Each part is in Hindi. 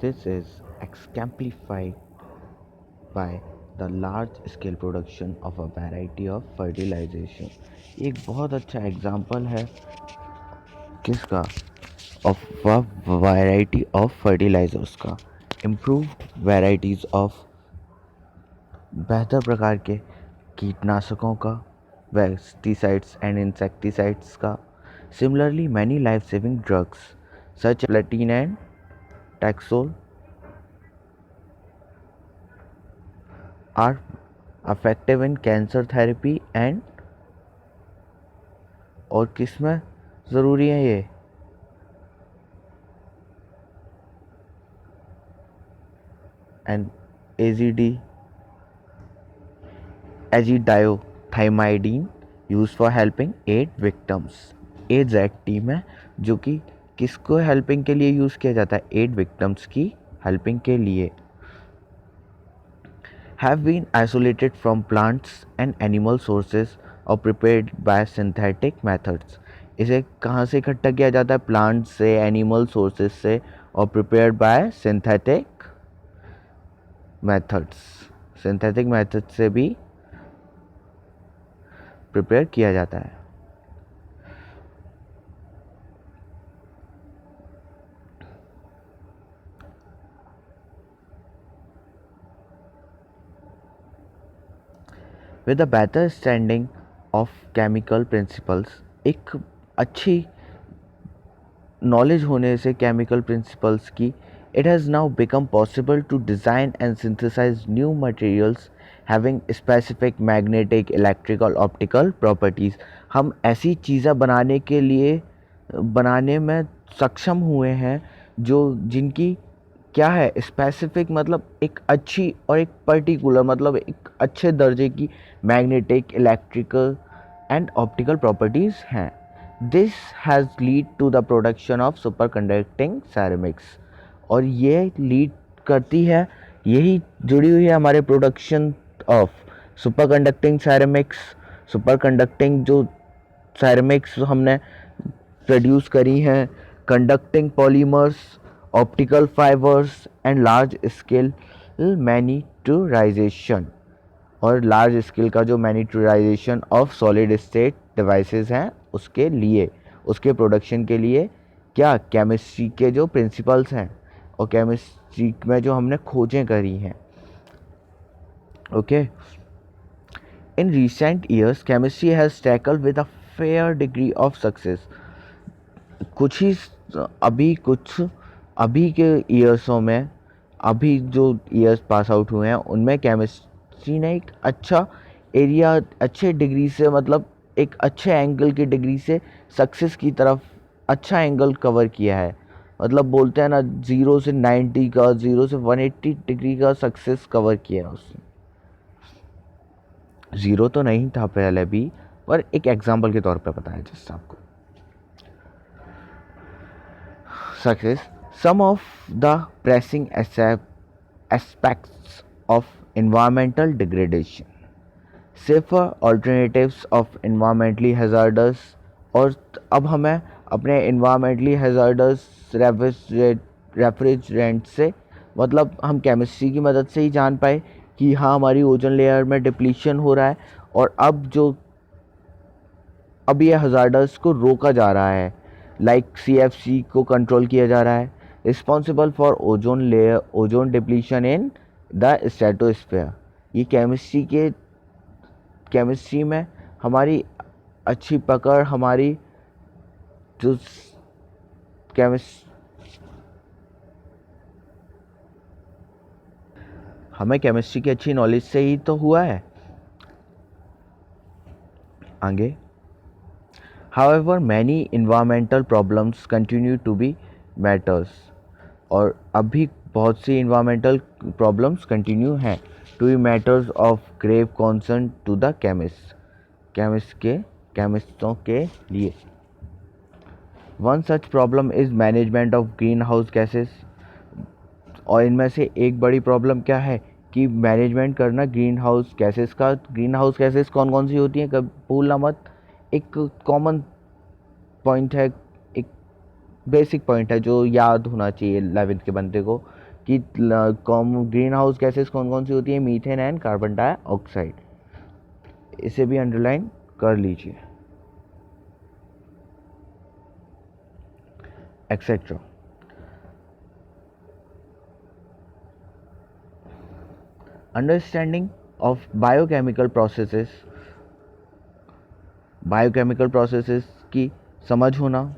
This is exemplified by the large scale production of a variety of fertilization. एक बहुत अच्छा एग्जाम्पल है किसका of a variety of fertilizers का इम्प्रूव वैरायटीज ऑफ बेहतर प्रकार के कीटनाशकों का पेस्टिसाइड्स एंड इंसेक्टिसाइड्स का similarly many life saving drugs such platin and Taxol are effective in cancer therapy and और किस में ज़रूरी है ये and AZD azidothymidine use for helping AIDS victims AZT में जो कि किसको हेल्पिंग के लिए यूज़ किया जाता है एड विक्टम्स की हेल्पिंग के लिए have been isolated from plants and animal sources और prepared by synthetic methods. इसे कहाँ से इकट्ठा किया जाता है प्लांट से एनिमल सोर्सेज से और prepared by synthetic methods synthetic method से भी प्रिपेयर किया जाता है. With a better understanding of chemical principles, एक अच्छी नॉलेज होने से केमिकल प्रिंसिपल्स की it has now become possible to design and synthesize new materials having specific magnetic, electrical, optical properties. हम ऐसी चीज़ें बनाने में सक्षम हुए हैं जो जिनकी क्या है स्पेसिफिक मतलब एक अच्छी और एक पर्टिकुलर मतलब एक अच्छे दर्जे की magnetic electrical and optical properties हैं. This has lead to the production of super conducting ceramics और ये लीड करती है यही जुड़ी हुई है हमारे production of super conducting ceramics. Super conducting जो सैरेमिक्स हमने प्रोड्यूस करी हैं conducting polymers optical fibres and large scale miniaturization और लार्ज स्केल का जो miniaturization of solid state devices हैं उसके लिए उसके प्रोडक्शन के लिए क्या केमिस्ट्री के जो प्रिंसिपल्स हैं और केमिस्ट्री में जो हमने खोजें करी हैं. Okay in recent years chemistry has tackle with a fair degree of success. अभी के ईयर्सों में अभी जो ईयर्स पास आउट हुए हैं उनमें केमिस्ट्री ने एक अच्छा एरिया अच्छे डिग्री से मतलब एक अच्छे एंगल की डिग्री से सक्सेस की तरफ अच्छा एंगल कवर किया है. मतलब बोलते हैं ना 0 से 90 का 0 से 180 डिग्री का सक्सेस कवर किया है उसने. 0 तो नहीं था पहले भी पर एक एग्जाम्पल के तौर पे बताया जैसे आपको success. Some of the pressing aspects of environmental degradation, safer alternatives of environmentally hazardous और अब हमें अपने environmentally hazardous रेफ्रिजरेंट से मतलब हम केमिस्ट्री की मदद से ही जान पाए कि हाँ हमारी ओजोन लेयर में डिप्लीशन हो रहा है और अब ये हजार्डस को रोका जा रहा है लाइक CFC को कंट्रोल किया जा रहा है responsible for ozone layer ozone depletion in the stratosphere. ये केमिस्ट्री में हमारी अच्छी पकड़ हमारी जो हमें केमिस्ट्री की अच्छी नॉलेज से ही तो हुआ है. आगे However, many environmental problems continue to be matters और अभी बहुत सी environmental problems continue हैं to be matters of grave concern to the केमिस्टों के लिए. One such problem is management of greenhouse gases और इनमें से एक बड़ी प्रॉब्लम क्या है कि मैनेजमेंट करना ग्रीन हाउस गैसेस का. ग्रीन हाउस गैसेस कौन कौन सी होती हैं कब भूलना मत. एक कॉमन पॉइंट है एक बेसिक पॉइंट है जो याद होना चाहिए 11th के बंदे को कि ग्रीन हाउस गैसेस कौन कौन सी होती है, मीथेन एंड कार्बन डाइऑक्साइड, इसे भी अंडरलाइन कर लीजिए, etcetera. Understanding of biochemical processes की समझ होना,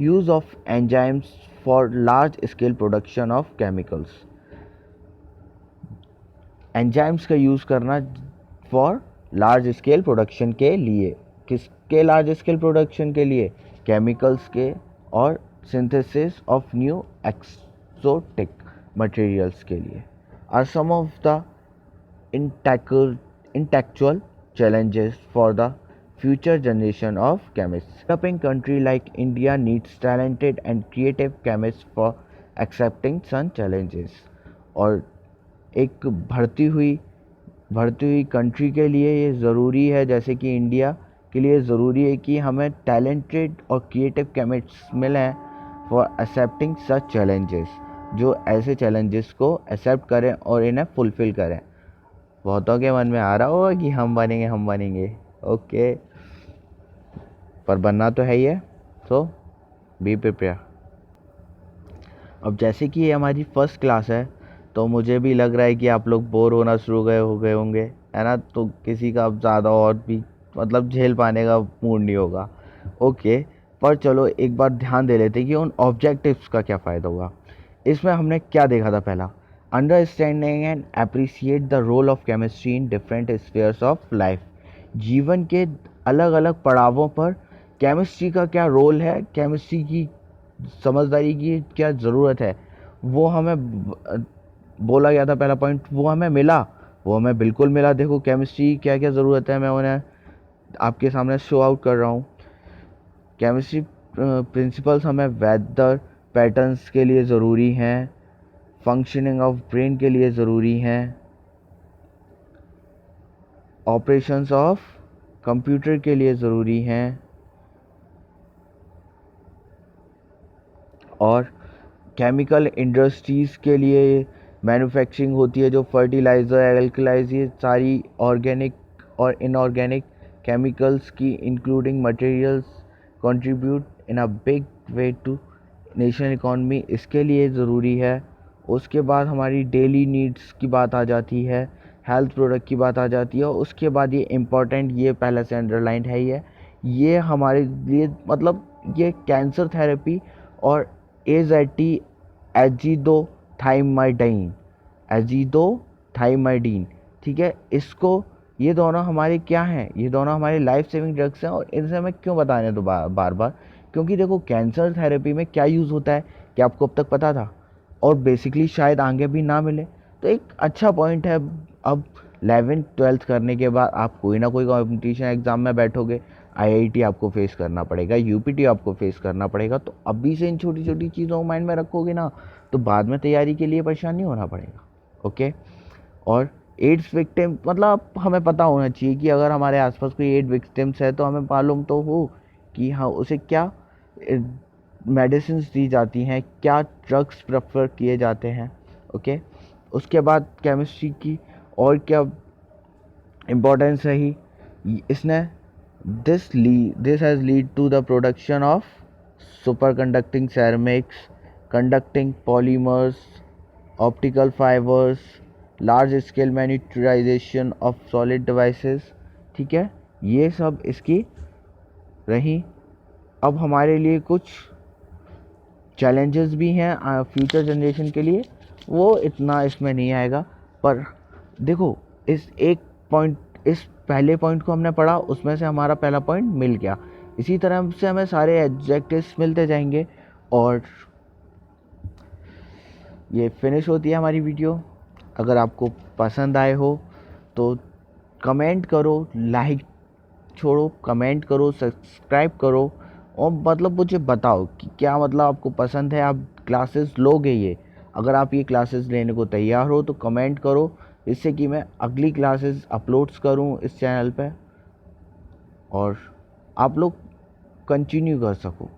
use of enzymes for large scale production of chemicals, enzymes का यूज़ करना फॉर लार्ज स्केल प्रोडक्शन के लिए, किसके लार्ज स्केल प्रोडक्शन के लिए, केमिकल्स के, और synthesis of new exotic materials के लिए, are some of the intellectual challenges for the future generation of chemists. Developing country like India needs talented and creative chemists for accepting such challenges. और एक बढ़ती हुई कंट्री के लिए ये ज़रूरी है, जैसे कि इंडिया के लिए ज़रूरी है कि हमें टैलेंटेड और क्रिएटिव केमिस्ट्स मिलें फॉर एक्सेप्टिंग सच चैलेंजेस, जो ऐसे चैलेंजेस को एक्सेप्ट करें और इन्हें फुलफ़िल करें। बहुतों के मन में आ रहा होगा कि हम बनेंगे, ओके, पर बनना तो है ही है, सो बी प्रिपेयर। अब जैसे कि ये हमारी फर्स्ट क्लास है, तो मुझे भी लग रहा है कि आप लोग बोर होना शुरू हो गए होंगे, है ना, तो किसी का अब ज़्यादा और भी मतलब झेल पाने का मूड नहीं होगा, ओके। पर चलो एक बार ध्यान दे लेते हैं कि उन ऑब्जेक्टिव्स का क्या फ़ायदा होगा। इसमें हमने क्या देखा था, पहला, understanding and appreciate the role of chemistry in different spheres of life, जीवन के अलग अलग पड़ावों पर केमिस्ट्री का क्या रोल है, केमिस्ट्री की समझदारी की क्या ज़रूरत है, वो हमें बोला गया था, पहला पॉइंट वो हमें मिला, वो हमें बिल्कुल मिला। देखो केमिस्ट्री क्या क्या ज़रूरत है, मैं उन्हें आपके सामने शो आउट कर रहा हूँ। केमिस्ट्री प्रिंसिपल्स हमें वेदर पैटर्न्स के लिए ज़रूरी हैं, फंक्शनिंग ऑफ ब्रेन के लिए ज़रूरी हैं, ऑपरेशंस ऑफ कंप्यूटर के लिए ज़रूरी हैं, और केमिकल इंडस्ट्रीज़ के लिए मैन्युफैक्चरिंग होती है, जो फर्टिलाइज़र, एल्कलाइज, ये सारी ऑर्गेनिक और इनऑर्गेनिक केमिकल्स की including materials contribute in a big way to national economy, इसके लिए ज़रूरी है। उसके बाद हमारी डेली नीड्स की बात आ जाती है, हेल्थ प्रोडक्ट की बात आ जाती है, और उसके बाद ये इम्पॉर्टेंट, ये पहले से अंडरलाइंड है, ये हमारे लिए मतलब ये कैंसर थेरेपी और एज़ाइटी एजिडोथाइमाइडीन, एजिडोथाइमाइडीन, ठीक है, इसको, ये दोनों हमारे क्या हैं, ये दोनों हमारे लाइफ सेविंग ड्रग्स हैं। और इनसे मैं क्यों बताने दो बार बार, क्योंकि देखो कैंसर थेरेपी में क्या यूज़ होता है, क्या आपको अब तक पता था, और बेसिकली शायद आगे भी ना मिले, तो एक अच्छा पॉइंट है। अब 11th-12th करने के बाद आप कोई ना कोई कॉम्पिटिशन एग्ज़ाम में बैठोगे, आईआईटी आपको फेस करना पड़ेगा, यूपीटी आपको फेस करना पड़ेगा, तो अभी से इन छोटी छोटी चीज़ों को माइंड में रखोगे ना, तो बाद में तैयारी के लिए परेशान नहीं होना पड़ेगा, ओके। और एड्स विक्टिम, मतलब हमें पता होना चाहिए कि अगर हमारे आसपास कोई एड विक्टिम्स है, तो हमें मालूम तो हो कि हाँ उसे क्या मेडिसिन दी जाती हैं, क्या ड्रग्स प्रेफर किए जाते हैं, ओके। उसके बाद केमिस्ट्री की और क्या इम्पोर्टेंस रही, इसने this has lead to the production of super conducting ceramics, conducting polymers, optical fibres, large scale manufacturization of solid devices, ठीक है, ये सब इसकी रही। अब हमारे लिए कुछ चैलेंजेस भी हैं फ्यूचर जनरेशन के लिए, वो इतना इसमें नहीं आएगा, पर देखो इस पहले पॉइंट को हमने पढ़ा, उसमें से हमारा पहला पॉइंट मिल गया, इसी तरह से हमें सारे एडजेक्टिव्स मिलते जाएंगे, और ये फिनिश होती है हमारी वीडियो। अगर आपको पसंद आए हो तो कमेंट करो, लाइक छोड़ो, कमेंट करो, सब्सक्राइब करो, और मतलब मुझे बताओ कि क्या मतलब आपको पसंद है, आप क्लासेस लोगे ये, अगर आप ये क्लासेस लेने को तैयार हो तो कमेंट करो, जिससे कि मैं अगली क्लासेस अपलोड्स करूँ इस चैनल पे, और आप लोग कंटिन्यू कर सको।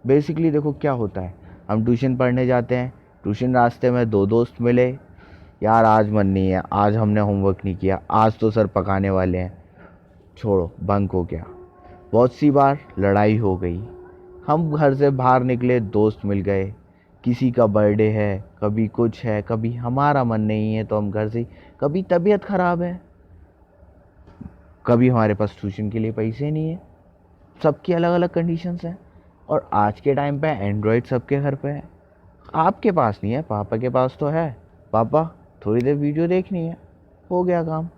बेसिकली देखो क्या होता है, हम ट्यूशन पढ़ने जाते हैं, ट्यूशन रास्ते में दो दोस्त मिले, यार आज मन नहीं है, आज हमने होमवर्क नहीं किया, आज तो सर पकाने वाले हैं, छोड़ो बंक हो गया। बहुत सी बार लड़ाई हो गई, हम घर से बाहर निकले, दोस्त मिल गए, किसी का बर्थडे है, कभी कुछ है, कभी हमारा मन नहीं है तो हम घर से, कभी तबीयत ख़राब है, कभी हमारे पास ट्यूशन के लिए पैसे नहीं है। सबकी अलग अलग कंडीशंस हैं। और आज के टाइम पे एंड्रॉयड सबके घर पे है। आपके पास नहीं है, पापा के पास तो है, पापा थोड़ी देर वीडियो देखनी है, हो गया काम।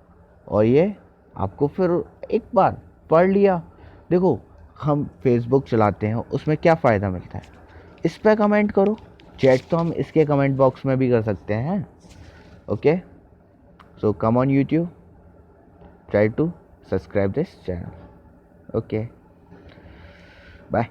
और ये आपको फिर एक बार पढ़ लिया। देखो, हम फेसबुक चलाते हैं, उसमें क्या फ़ायदा मिलता है, इस पर कमेंट करो। चैट तो हम इसके कमेंट बॉक्स में भी कर सकते हैं। Okay, so come on YouTube, try to subscribe this channel. Okay, bye.